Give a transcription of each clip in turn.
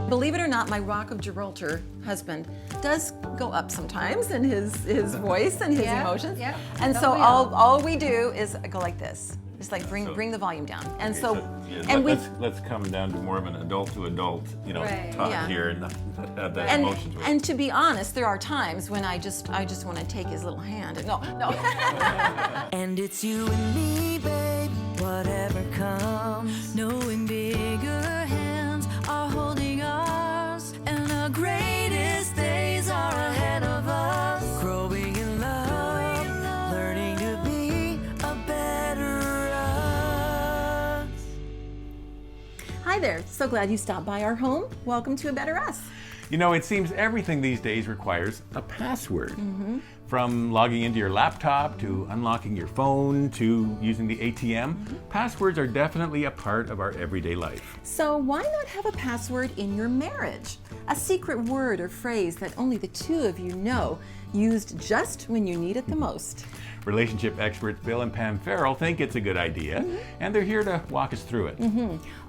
Believe it or not, my Rock of Gibraltar husband does go up sometimes in his voice and his emotions. Yeah. And so all we do is go like this. Just like bring the volume down. And let's come down to more of an adult to adult, talk here and not have that emotions with. And to be honest, there are times when I just want to take his little hand and no. And it's you and me, babe, whatever comes. Knowing bigger hands are holding ours, and our greatest days are ahead of us. Growing in love, learning to be a better us. Hi there. So glad you stopped by our home. Welcome to A Better Us. You know, it seems everything these days requires a password. From logging into your laptop to unlocking your phone to using the ATM, passwords are definitely a part of our everyday life. So why not have a password in your marriage? A secret word or phrase that only the two of you know, used just when you need it the most. Relationship experts Bill and Pam Farrel think it's a good idea, and they're here to walk us through it.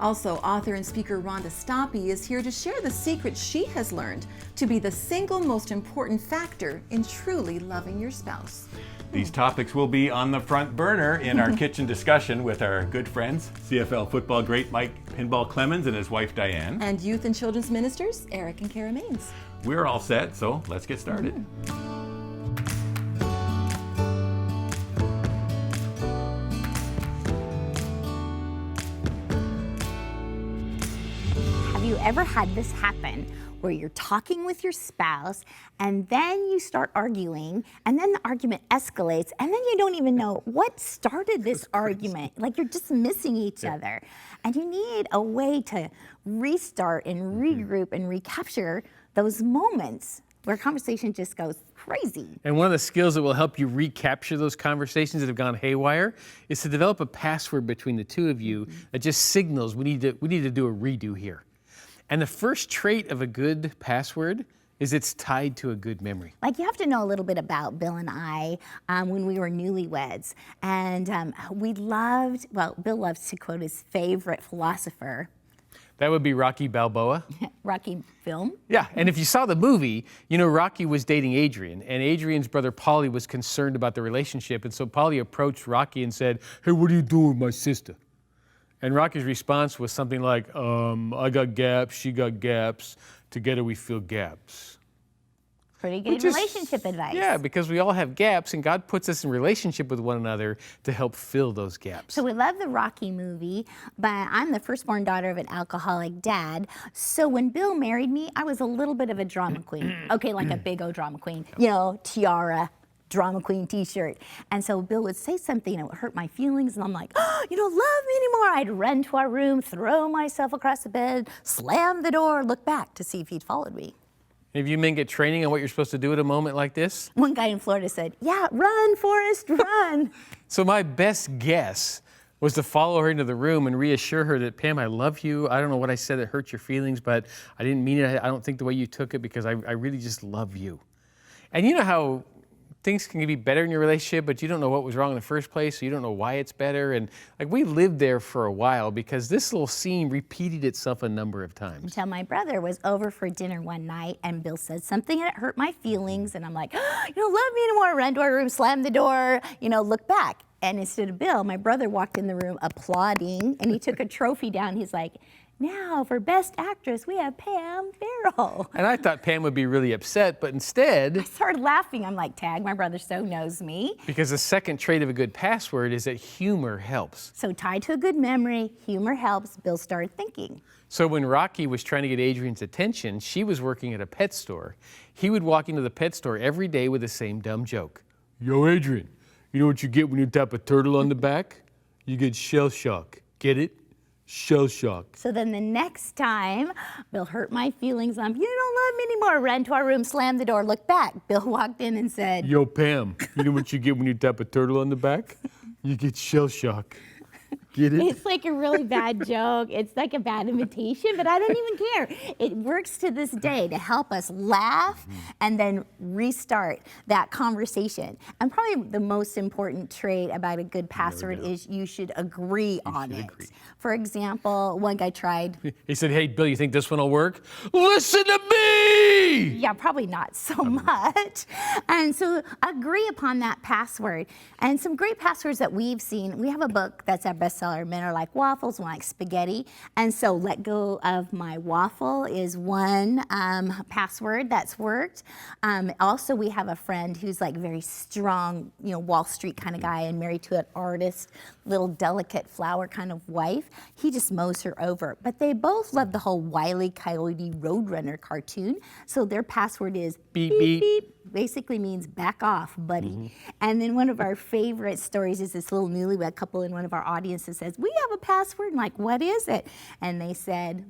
Also, author and speaker Rhonda Stoppe is here to share the secrets she has learned to be the single most important factor in truly loving your spouse. These topics will be on the front burner in our kitchen discussion with our good friends, CFL football great Mike Pinball Clemens and his wife Diane. And youth and children's ministers, Eric and Kara Mainse. We're all set, so let's get started. Have you ever had this happen where you're talking with your spouse and then you start arguing and then the argument escalates and then you don't even know what started this argument? Like you're just missing each other. And you need a way to restart and regroup and recapture those moments where conversation just goes crazy. And one of the skills that will help you recapture those conversations that have gone haywire is to develop a password between the two of you that just signals we need to do a redo here. And the first trait of a good password is it's tied to a good memory. Like you have to know a little bit about Bill and I when we were newlyweds. And Bill loves to quote his favorite philosopher. That would be Rocky Balboa. Rocky film. Yeah, and if you saw the movie, you know Rocky was dating Adrian, and Adrian's brother Paulie was concerned about the relationship, and so Paulie approached Rocky and said, "Hey, what are you doing with my sister?" And Rocky's response was something like, I got gaps, she got gaps, together we fill gaps. Pretty good relationship advice. Yeah, because we all have gaps, and God puts us in relationship with one another to help fill those gaps. So we love the Rocky movie, but I'm the firstborn daughter of an alcoholic dad. So when Bill married me, I was a little bit of a drama queen. Okay, like a big old drama queen. You know, tiara, drama queen t-shirt. And so Bill would say something and it would hurt my feelings, and I'm like, oh, you don't love me anymore. I'd run to our room, throw myself across the bed, slam the door, look back to see if he'd followed me. Have you men get training on what you're supposed to do at a moment like this? One guy in Florida said, yeah, run, Forrest, run. So my best guess was to follow her into the room and reassure her that, Pam, I love you. I don't know what I said that hurt your feelings, but I didn't mean it. I don't think the way you took it, because I really just love you. And you know how things can be better in your relationship, but you don't know what was wrong in the first place, so you don't know why it's better. And like we lived there for a while because this little scene repeated itself a number of times. Until my brother was over for dinner one night and Bill said something and it hurt my feelings, and I'm like, oh, you don't love me anymore. Run to our room, slam the door, look back. And instead of Bill, my brother walked in the room applauding, and he took a trophy down. He's like, now for Best Actress, we have Pam Farrel. And I thought Pam would be really upset, but instead, I started laughing. I'm like, tag, my brother so knows me. Because the second trait of a good password is that humor helps. So tied to a good memory, humor helps. Bill started thinking. So when Rocky was trying to get Adrian's attention, she was working at a pet store. He would walk into the pet store every day with the same dumb joke. Yo, Adrian, you know what you get when you tap a turtle on the back? You get shell shock. Get it? Shell shock. So then the next time, Bill hurt my feelings. You don't love me anymore. Ran to our room, slammed the door, looked back. Bill walked in and said, Yo, Pam, you know what you get when you tap a turtle on the back? You get shell shock. Get it? It's like a really bad joke. It's like a bad imitation, but I don't even care. It works to this day to help us laugh and then restart that conversation. And probably the most important trait about a good password is you should agree on it. For example, one guy tried. He said, hey, Bill, you think this one will work? Listen to me! Yeah, probably not so much. And so agree upon that password. And some great passwords that we've seen, we have a book that's our bestseller, Men Are Like Waffles, Women Like Spaghetti. And so let go of my waffle is one password that's worked. Also, we have a friend who's like very strong, Wall Street kind of guy and married to an artist, little delicate flower kind of wife. He just mows her over. But they both love the whole Wile E. Coyote Roadrunner cartoon. So their password is beep, beep, beep. Basically means back off, buddy. And then one of our favorite stories is this little newlywed couple in one of our audiences says, we have a password. I'm like, what is it? And they said,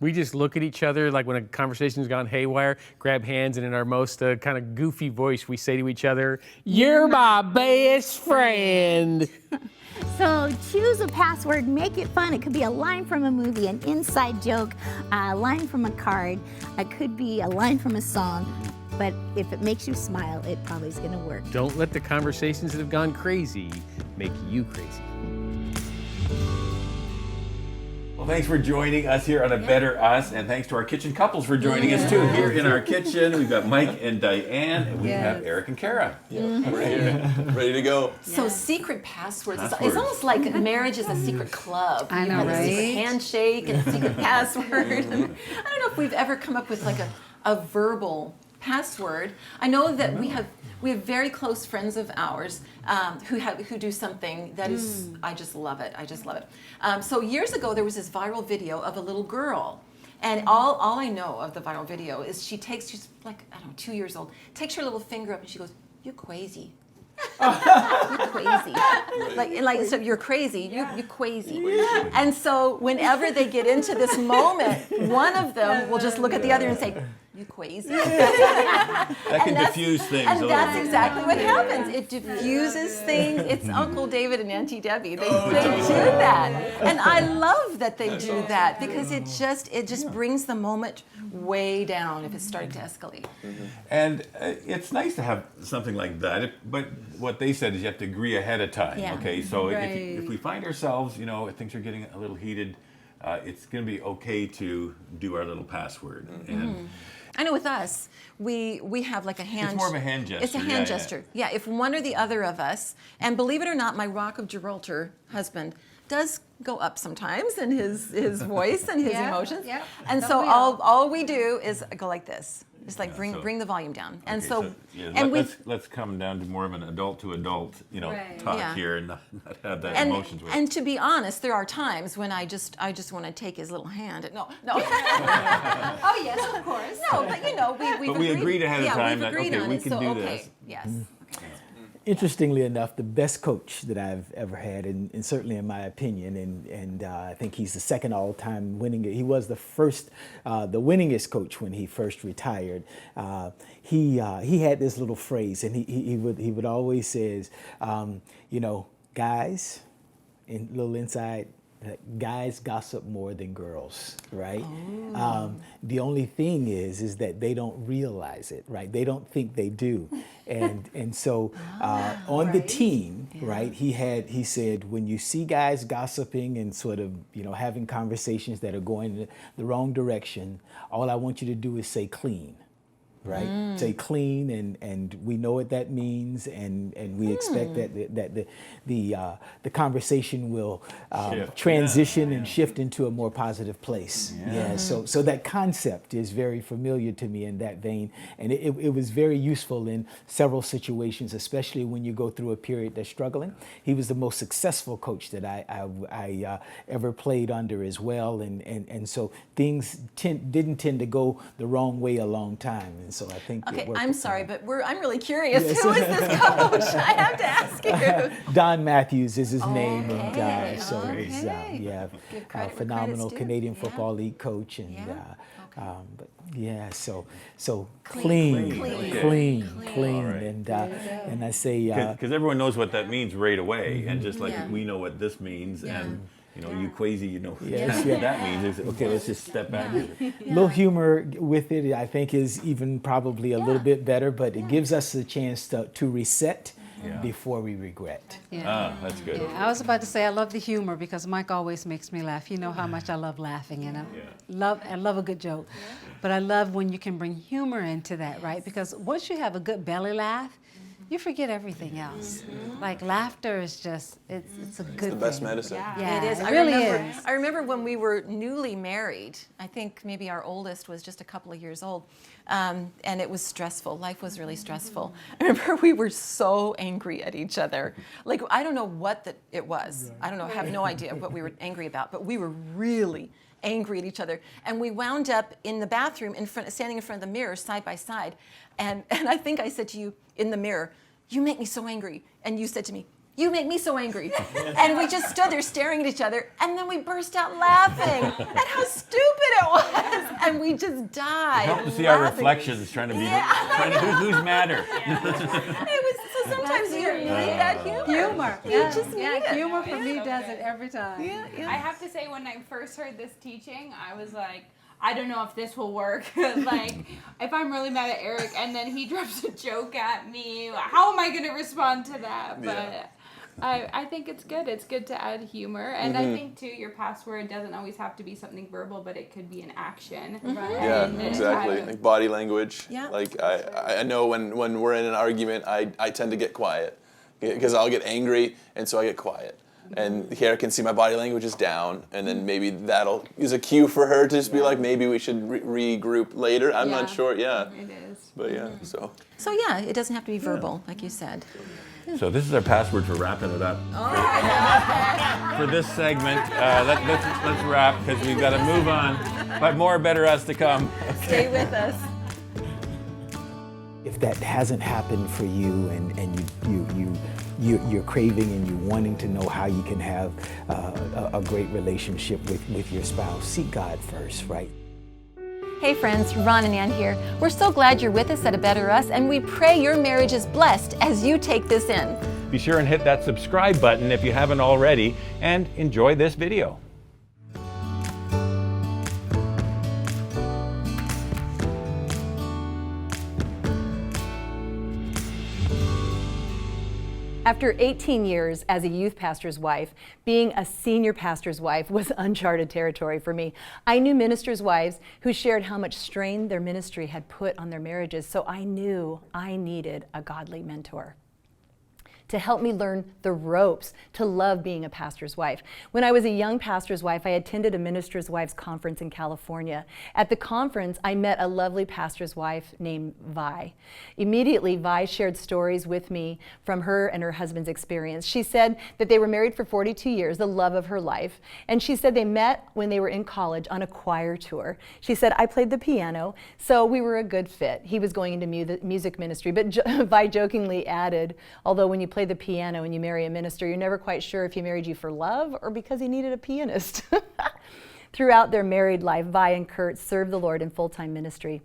we just look at each other like when a conversation's gone haywire, grab hands, and in our most kind of goofy voice, we say to each other, you're my best friend. So choose a password, make it fun. It could be a line from a movie, an inside joke, a line from a card. It could be a line from a song. But if it makes you smile, it probably is going to work. Don't let the conversations that have gone crazy make you crazy. Well, thanks for joining us here on A Better Us, and thanks to our kitchen couples for joining us too. Here in our kitchen, we've got Mike and Diane, and we have Eric and Kara. Ready to go. So secret passwords. It's almost like marriage is a secret club. I know, You have right? A secret handshake and a secret password. I don't know if we've ever come up with like a verbal password. I know that we have very close friends of ours who do something that is, I just love it. So years ago, there was this viral video of a little girl. And all I know of the viral video is she's like, I don't know, 2 years old, takes her little finger up and she goes, you're crazy. You're crazy. Like so you're crazy. You're crazy. And so whenever they get into this moment, one of them will just look at the other and say, you crazy. That can diffuse things. And that's exactly what happens. It diffuses things. It's Uncle David and Auntie Debbie. They do that. And I love that they do that because it just brings the moment way down if it's starting to escalate. And it's nice to have something like that, but what they said is you have to agree ahead of time. Yeah. Okay, so if we find ourselves, if things are getting a little heated, it's going to be okay to do our little password. And I know with us, we have like a hand. it's more of a hand gesture. It's a hand gesture. Yeah, if one or the other of us, and believe it or not, my Rock of Gibraltar husband does go up sometimes in his voice and his emotions. Yeah. And Don't so we all? all we do is go like this. Just like bring the volume down. And let's come down to more of an adult to adult, Right. talk Yeah. here and not have that and, emotions with. and to be honest, there are times when I just want to take his little hand. No. Oh, yes, of course. No, but we've But we agreed ahead of time we've that, agreed okay, on we it, can so do okay, this. yes. Interestingly enough, the best coach that I've ever had, and certainly in my opinion, and I think he's the second all-time winning. He was the first, the winningest coach when he first retired. He had this little phrase, and he would always says, guys, in little inside. Guys gossip more than girls, right? The only thing is that they don't realize it, right? They don't think they do, and so on the team, right? He said when you see guys gossiping and sort of having conversations that are going in the wrong direction, all I want you to do is say clean. Right, say clean, and we know what that means, and we expect that the conversation will transition and shift into a more positive place. Yeah. So that concept is very familiar to me in that vein, and it was very useful in several situations, especially when you go through a period that's struggling. He was the most successful coach that I ever played under as well, and so things didn't tend to go the wrong way a long time. And so I think Okay, it worked I'm out. sorry, but I'm really curious. Yes. Who is this coach? I have to ask you. Don Matthews is his name, and Okay, so he's okay. yeah, Give credit where phenomenal credit's due. Canadian Yeah. Football League coach, and Yeah. but yeah, so Clean. clean, All right. and I say Because everyone knows what that means right away, and just like we know what this means, Yeah. and you quasi, Yes, what that means. It's, okay, let's just step back. little humor with it, I think, is even probably a little bit better, but it gives us a chance to reset before we regret. That's good. I was about to say I love the humor because Mike always makes me laugh. You know how much I love laughing, and I love a good joke. But I love when you can bring humor into that, right? Because once you have a good belly laugh, you forget everything else. Like laughter is just it's a good thing. The best medicine. Yeah, It is. It really remember, is. I remember when we were newly married. I think maybe our oldest was just a couple of years old, and it was stressful. Life was really stressful. I remember we were so angry at each other. Like I don't know what it was. I don't know. I have no idea what we were angry about. But we were really angry at each other, and we wound up in the bathroom standing in front of the mirror side by side, and I think I said to you in the mirror, "You make me so angry," and you said to me, "You make me so angry." And we just stood there staring at each other, and then we burst out laughing at how stupid it was, and we just died. Help to see our laughing. reflections, trying to who's madder. It was so sometimes you need that humor. Humor. You just need it. Humor for me does it every time. I have to say, when I first heard this teaching, I was like, I don't know if this will work. Like, if I'm really mad at Eric and then he drops a joke at me, how am I going to respond to that? But I think it's good. It's good to add humor. And I think, too, your password doesn't always have to be something verbal, but it could be an action. Right? Yeah, And exactly. Like body language. Yeah. Like I know when we're in an argument, I tend to get quiet because I'll get angry, and so I get quiet. And here I can see my body language is down, and then maybe that'll is a cue for her to just be like, maybe we should regroup later. I'm not sure. Yeah. It is. But yeah, so. So yeah, it doesn't have to be verbal, like you said. So this is our password for wrapping it up. For this segment, let's wrap because we've got to move on. But more Better Us to come. Stay with us. If that hasn't happened for you, and you're craving and you're wanting to know how you can have a great relationship with your spouse, seek God first, right? Hey friends, Ron and Ann here. We're so glad you're with us at A Better Us, and we pray your marriage is blessed as you take this in. Be sure and hit that subscribe button if you haven't already, and enjoy this video. After 18 years as a youth pastor's wife, being a senior pastor's wife was uncharted territory for me. I knew ministers' wives who shared how much strain their ministry had put on their marriages, so I knew I needed a godly mentor to help me learn the ropes to love being a pastor's wife. When I was a young pastor's wife, I attended a minister's wives conference in California. At the conference, I met a lovely pastor's wife named Vi. Immediately, Vi shared stories with me from her and her husband's experience. She said that they were married for 42 years, the love of her life, and she said they met when they were in college on a choir tour. She said, I played the piano, so we were a good fit. He was going into music ministry, but Vi jokingly added, although when you play the piano and you marry a minister, you're never quite sure if he married you for love or because he needed a pianist. Throughout their married life, Vi and Kurt served the Lord in full-time ministry.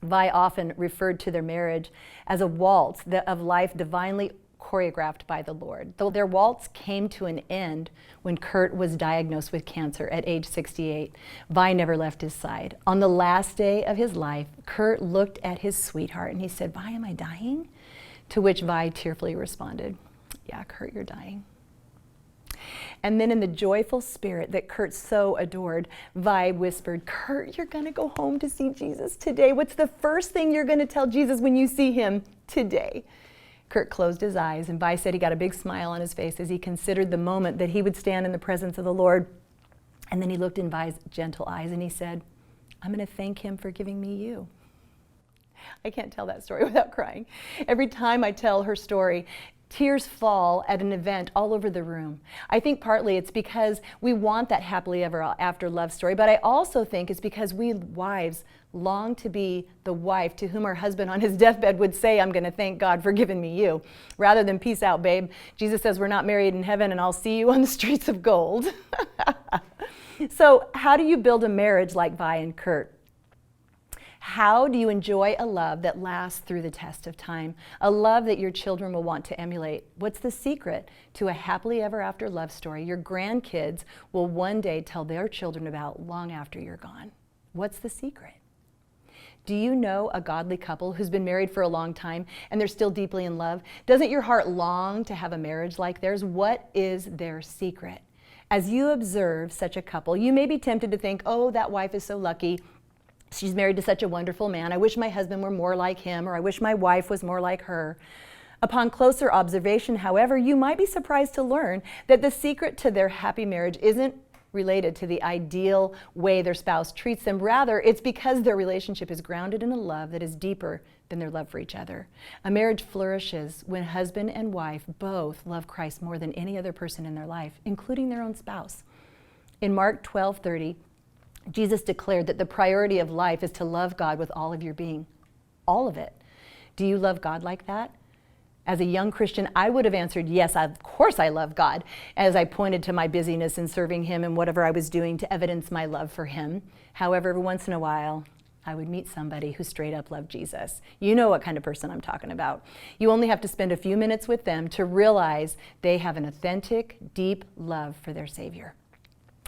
Vi often referred to their marriage as a waltz of life divinely choreographed by the Lord. Though their waltz came to an end when Kurt was diagnosed with cancer at age 68, Vi never left his side. On the last day of his life, Kurt looked at his sweetheart and he said, Vi, am I dying? To which Vi tearfully responded, yeah, Kurt, you're dying. And then in the joyful spirit that Kurt so adored, Vi whispered, Kurt, you're gonna go home to see Jesus today. What's the first thing you're gonna tell Jesus when you see him today? Kurt closed his eyes, and Vi said he got a big smile on his face as he considered the moment that he would stand in the presence of the Lord. And then he looked in Vi's gentle eyes and he said, I'm gonna thank him for giving me you. I can't tell that story without crying. Every time I tell her story, Tears fall at an event all over the room. I think partly it's because we want that happily ever after love story, but I also think it's because we wives long to be the wife to whom our husband on his deathbed would say, I'm going to thank God for giving me you, rather than peace out, babe. Jesus says we're not married in heaven and I'll see you on the streets of gold. So how do you build a marriage like Vi and Kurt? How do you enjoy a love that lasts through the test of time? A love that your children will want to emulate? What's the secret to a happily ever after love story your grandkids will one day tell their children about long after you're gone? What's the secret? Do you know a godly couple who's been married for a long time and they're still deeply in love? Doesn't your heart long to have a marriage like theirs? What is their secret? As you observe such a couple, you may be tempted to think, oh, that wife is so lucky. She's married to such a wonderful man. I wish my husband were more like him, or I wish my wife was more like her. Upon closer observation, however, you might be surprised to learn that the secret to their happy marriage isn't related to the ideal way their spouse treats them. Rather, it's because their relationship is grounded in a love that is deeper than their love for each other. A marriage flourishes when husband and wife both love Christ more than any other person in their life, including their own spouse. In Mark 12:30, Jesus declared that the priority of life is to love God with all of your being, all of it. Do you love God like that? As a young Christian, I would have answered, yes, of course I love God, as I pointed to my busyness in serving him and whatever I was doing to evidence my love for him. However, every once in a while, I would meet somebody who straight up loved Jesus. You know what kind of person I'm talking about. You only have to spend a few minutes with them to realize they have an authentic, deep love for their Savior.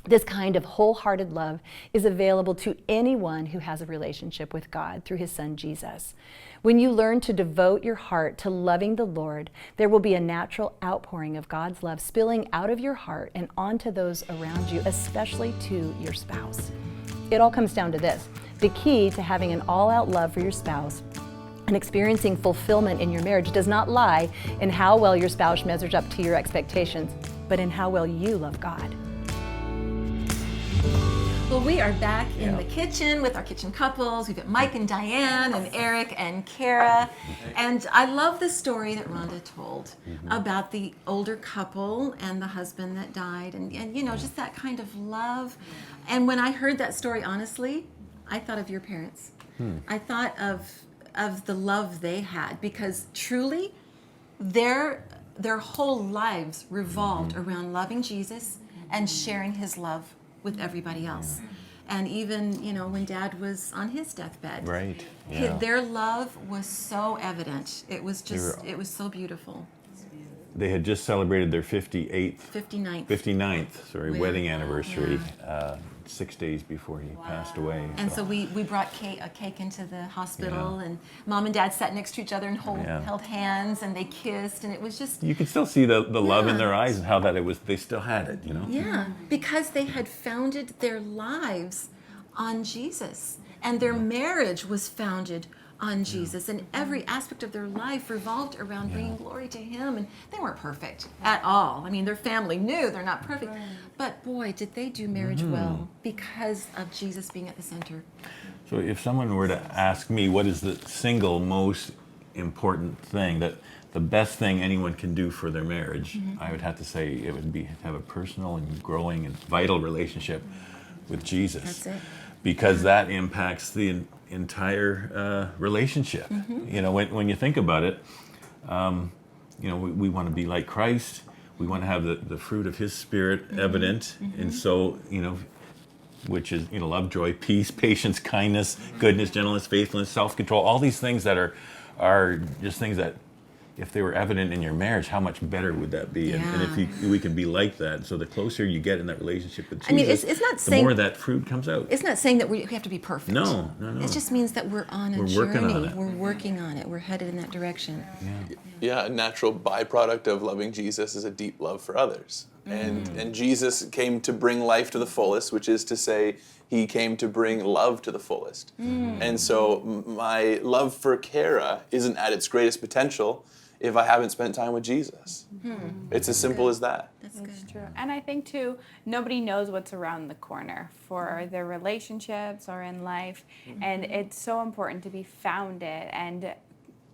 This kind of wholehearted love is available to anyone who has a relationship with God through his son Jesus. When you learn to devote your heart to loving the Lord, there will be a natural outpouring of God's love spilling out of your heart and onto those around you, especially to your spouse. It all comes down to this. The key to having an all-out love for your spouse and experiencing fulfillment in your marriage does not lie in how well your spouse measures up to your expectations, but in how well you love God. Well, we are back in the kitchen with our kitchen couples. We've got Mike and Diane and Eric and Kara. And I love the story that Rhonda told about the older couple and the husband that died and you know, just that kind of love. And when I heard that story, honestly, I thought of your parents. I thought of the love they had, because truly their whole lives revolved around loving Jesus and sharing his love with everybody else. And even, you know, when Dad was on his deathbed, Right. Yeah. their love was so evident. It was just, it was so beautiful. They had just celebrated their 59th 59th. wedding anniversary 6 days before he passed away. And so we brought a cake into the hospital, and Mom and Dad sat next to each other and held hands, and they kissed, and it was just... You could still see the love in their eyes and how that they still had it, you know? Yeah, because they had founded their lives on Jesus, and their marriage was founded on Jesus, and every aspect of their life revolved around bringing glory to him. And they weren't perfect at all. I mean, their family knew they're not perfect, but boy, did they do marriage well because of Jesus being at the center. So if someone were to ask me what is the single most important thing, that the best thing anyone can do for their marriage, I would have to say it would be to have a personal and growing and vital relationship with Jesus. That's it. Because that impacts the entire relationship. You know, when you think about it, you know, we want to be like Christ. We want to have the fruit of his Spirit evident. And so, you know, which is, you know, love, joy, peace, patience, kindness, goodness, gentleness, faithfulness, self-control, all these things that are just things that, if they were evident in your marriage, how much better would that be? And if we can be like that, so the closer you get in that relationship with Jesus, I mean, it's not the saying, more that fruit comes out. It's not saying that we have to be perfect. No. It just means that we're on a journey. Working on it. We're working on it. We're headed in that direction. Yeah, a natural byproduct of loving Jesus is a deep love for others. And Jesus came to bring life to the fullest, which is to say, he came to bring love to the fullest. And so my love for Kara isn't at its greatest potential if I haven't spent time with Jesus. It's as simple as that. That's true. And I think, too, nobody knows what's around the corner for their relationships or in life. And it's so important to be founded and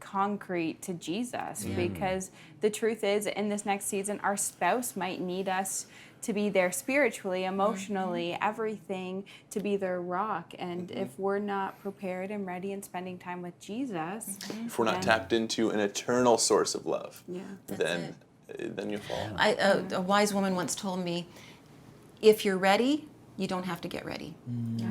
concrete to Jesus, because the truth is, in this next season, our spouse might need us to be there spiritually, emotionally, everything, to be their rock. And if we're not prepared and ready and spending time with Jesus, If we're not tapped into an eternal source of love, then you fall. A wise woman once told me, if you're ready, you don't have to get ready.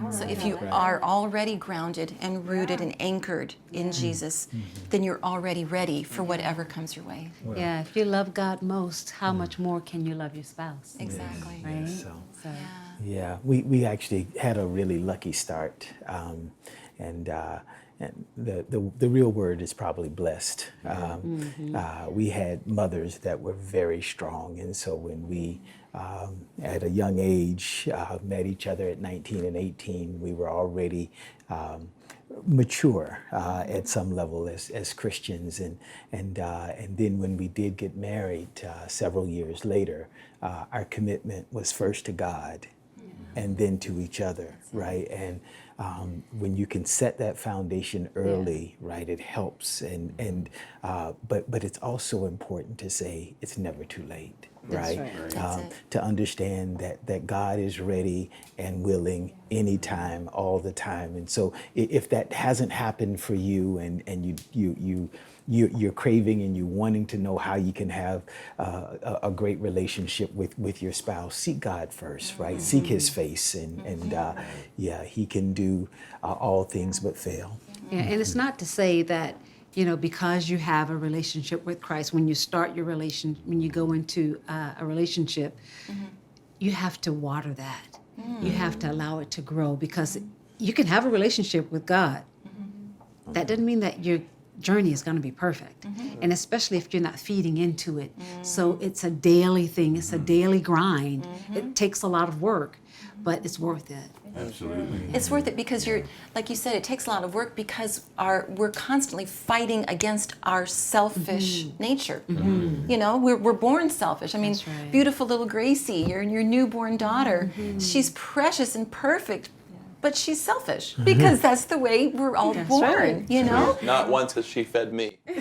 So if you are already grounded and rooted and anchored in Jesus, then you're already ready for whatever comes your way. Yeah, if you love God most, how much more can you love your spouse? Exactly. Right? So, So, yeah, we actually had a really lucky start, and the real word is probably blessed. We had mothers that were very strong, and so when we at a young age met each other at 19 and 18, we were already mature at some level as Christians, and then when we did get married several years later, our commitment was first to God and then to each other, right? And when you can set that foundation early, right, it helps. But it's also important to say it's never too late, right? To understand that God is ready and willing anytime, all the time. And so if that hasn't happened for you, and you're craving and you're wanting to know how you can have a great relationship with your spouse, seek God first, right? Seek His face, and He can do all things but fail. yeah, and it's not to say that, you know, because you have a relationship with Christ, when you start your when you go into a relationship, you have to water that. You have to allow it to grow, because you can have a relationship with God. That doesn't mean that your journey is going to be perfect, and especially if you're not feeding into it. So it's a daily thing. It's a daily grind. It takes a lot of work, but it's worth it. Absolutely. It's worth it because you're, like you said, it takes a lot of work because we're constantly fighting against our selfish nature. You know, we're born selfish. I mean, right. beautiful little Gracie, your newborn daughter, she's precious and perfect, but she's selfish because that's the way we're all born, right. you know? Not once has she fed me. I'm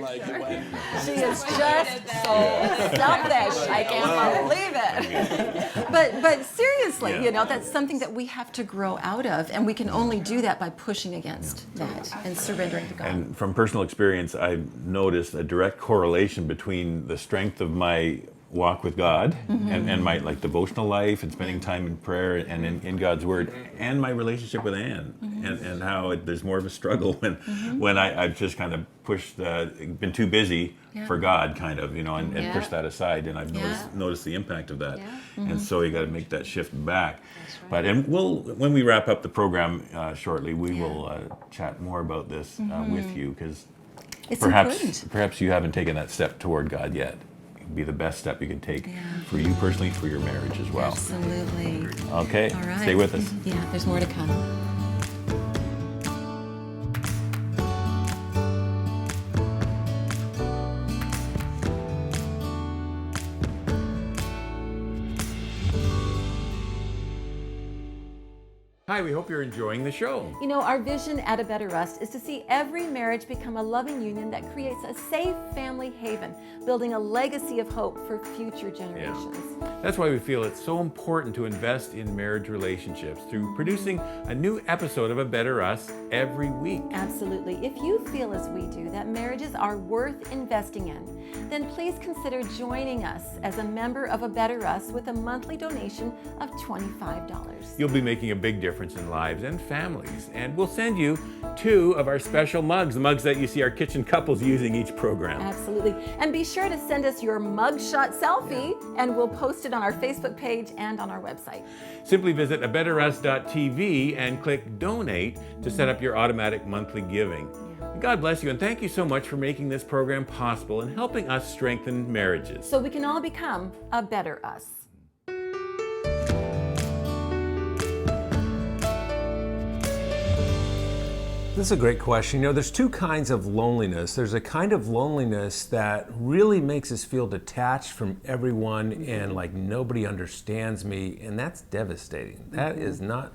like, She is just so selfish. I can't believe it. But seriously, you know, that's something that we have to grow out of, and we can only do that by pushing against that and surrendering to God. And from personal experience, I've noticed a direct correlation between the strength of my walk with God and my like devotional life and spending time in prayer and in God's Word, and my relationship with Ann, and how there's more of a struggle when I've just kind of pushed, been too busy for God, kind of, you know, and pushed that aside, and I've noticed the impact of that. And so you got to make that shift back. But when we wrap up the program shortly, we will chat more about this with you, because perhaps you haven't taken that step toward God yet. Be the best step you can take for you personally, for your marriage as well. Absolutely. Okay, All right. stay with us. Yeah, there's more to come. Hi, we hope you're enjoying the show. You know, our vision at A Better Us is to see every marriage become a loving union that creates a safe family haven, building a legacy of hope for future generations. That's why we feel it's so important to invest in marriage relationships through producing a new episode of A Better Us every week. Absolutely. If you feel as we do that marriages are worth investing in, then please consider joining us as a member of A Better Us with a monthly donation of $25. You'll be making a big difference in lives and families, and we'll send you 2 of our special mugs, the mugs that you see our kitchen couples using each program. Absolutely. And be sure to send us your mugshot selfie, and we'll post it on our Facebook page and on our website. Simply visit abetterus.tv and click donate to set up your automatic monthly giving. God bless you, and thank you so much for making this program possible and helping us strengthen marriages. So we can all become a better us. This is a great question. You know, there's 2 kinds of loneliness. There's a kind of loneliness that really makes us feel detached from everyone and like nobody understands me, and that's devastating. That is not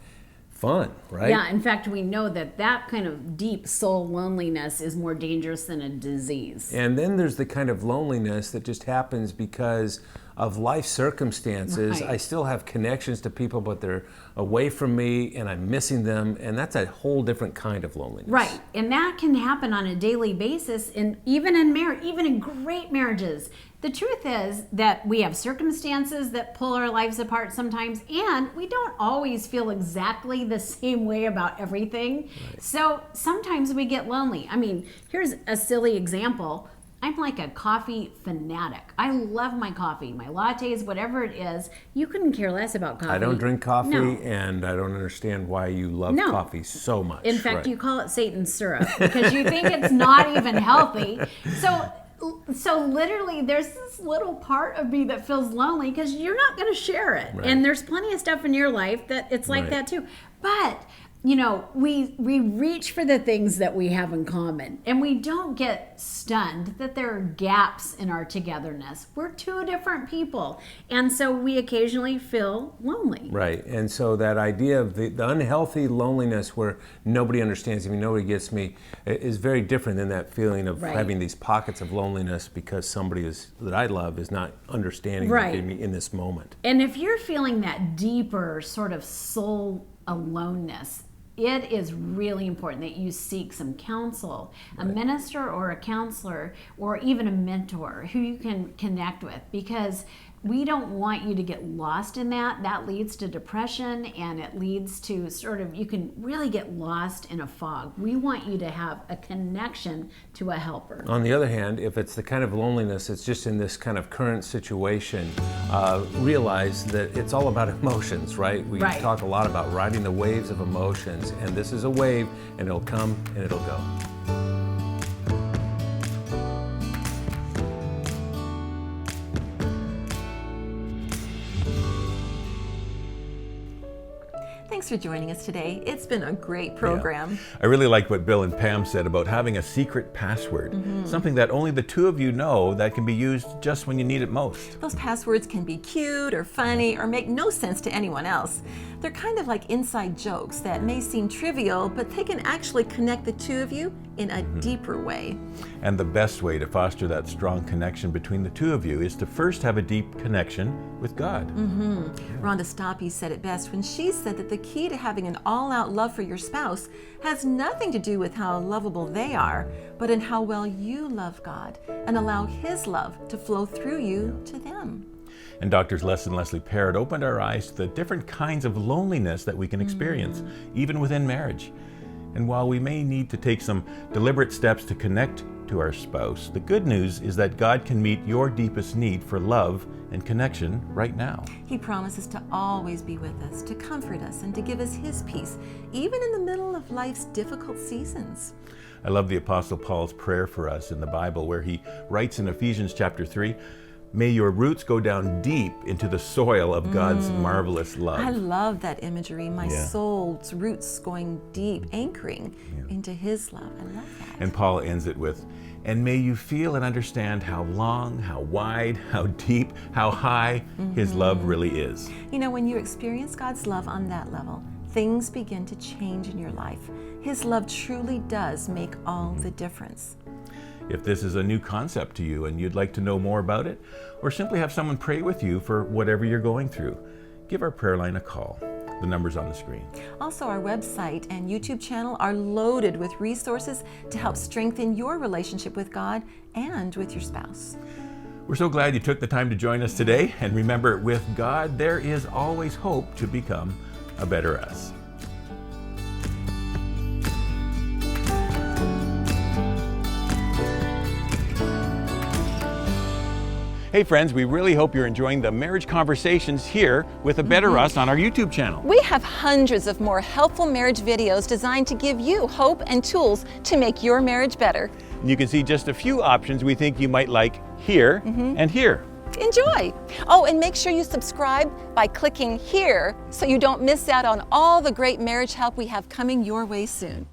fun, right? Yeah, in fact, we know that that kind of deep soul loneliness is more dangerous than a disease. And then there's the kind of loneliness that just happens because of life circumstances. Right. I still have connections to people, but they're away from me and I'm missing them, and that's a whole different kind of loneliness. Right, and that can happen on a daily basis, and even in marriage, even in great marriages. The truth is that we have circumstances that pull our lives apart sometimes, and we don't always feel exactly the same way about everything. Right. So sometimes we get lonely. I mean, here's a silly example. I'm like a coffee fanatic. I love my coffee, my lattes, whatever it is. You couldn't care less about coffee. I don't drink coffee, No. and I don't understand why you love No. coffee so much. In fact, Right. you call it Satan's syrup because you think it's not even healthy. So literally, there's this little part of me that feels lonely because you're not going to share it. Right. And there's plenty of stuff in your life that it's like Right. that too. But you know, we reach for the things that we have in common, and we don't get stunned that there are gaps in our togetherness. We're two different people, and so we occasionally feel lonely. Right, and so that idea of the unhealthy loneliness where nobody understands me, nobody gets me, is very different than that feeling of Right. having these pockets of loneliness because somebody that I love is not understanding Right. me in this moment. And if you're feeling that deeper sort of soul aloneness, it is really important that you seek some counsel, a minister or a counselor, or even a mentor who you can connect with, because we don't want you to get lost in that. That leads to depression, and it leads to sort of, you can really get lost in a fog. We want you to have a connection to a helper. On the other hand, if it's the kind of loneliness that's just in this kind of current situation, realize that it's all about emotions, right? We Right. talk a lot about riding the waves of emotions, and this is a wave, and it'll come and it'll go. Thanks for joining us today. It's been a great program. I really like what Bill and Pam said about having a secret password, something that only the two of you know that can be used just when you need it most. Those passwords can be cute or funny or make no sense to anyone else. They're kind of like inside jokes that may seem trivial, but they can actually connect the two of you in a deeper way. And the best way to foster that strong connection between the two of you is to first have a deep connection with God. Rhonda Stoppe said it best when she said that the key to having an all-out love for your spouse has nothing to do with how lovable they are, but in how well you love God and allow His love to flow through you to them. And Doctors Les and Leslie Parrott opened our eyes to the different kinds of loneliness that we can experience, even within marriage. And while we may need to take some deliberate steps to connect to our spouse, the good news is that God can meet your deepest need for love and connection right now. He promises to always be with us, to comfort us, and to give us His peace, even in the middle of life's difficult seasons. I love the Apostle Paul's prayer for us in the Bible, where he writes in Ephesians chapter 3, "May your roots go down deep into the soil of God's marvelous love." I love that imagery. My Yeah. soul's roots going deep, anchoring into His love. I love that. And Paul ends it with, "And may you feel and understand how long, how wide, how deep, how high His love really is." You know, when you experience God's love on that level, things begin to change in your life. His love truly does make all the difference. If this is a new concept to you and you'd like to know more about it, or simply have someone pray with you for whatever you're going through, give our prayer line a call. The number's on the screen. Also, our website and YouTube channel are loaded with resources to help strengthen your relationship with God and with your spouse. We're so glad you took the time to join us today. And remember, with God, there is always hope to become a better us. Hey friends, we really hope you're enjoying the marriage conversations here with A Better Us on our YouTube channel. We have hundreds of more helpful marriage videos designed to give you hope and tools to make your marriage better. You can see just a few options we think you might like here and here. Enjoy! Oh, and make sure you subscribe by clicking here so you don't miss out on all the great marriage help we have coming your way soon.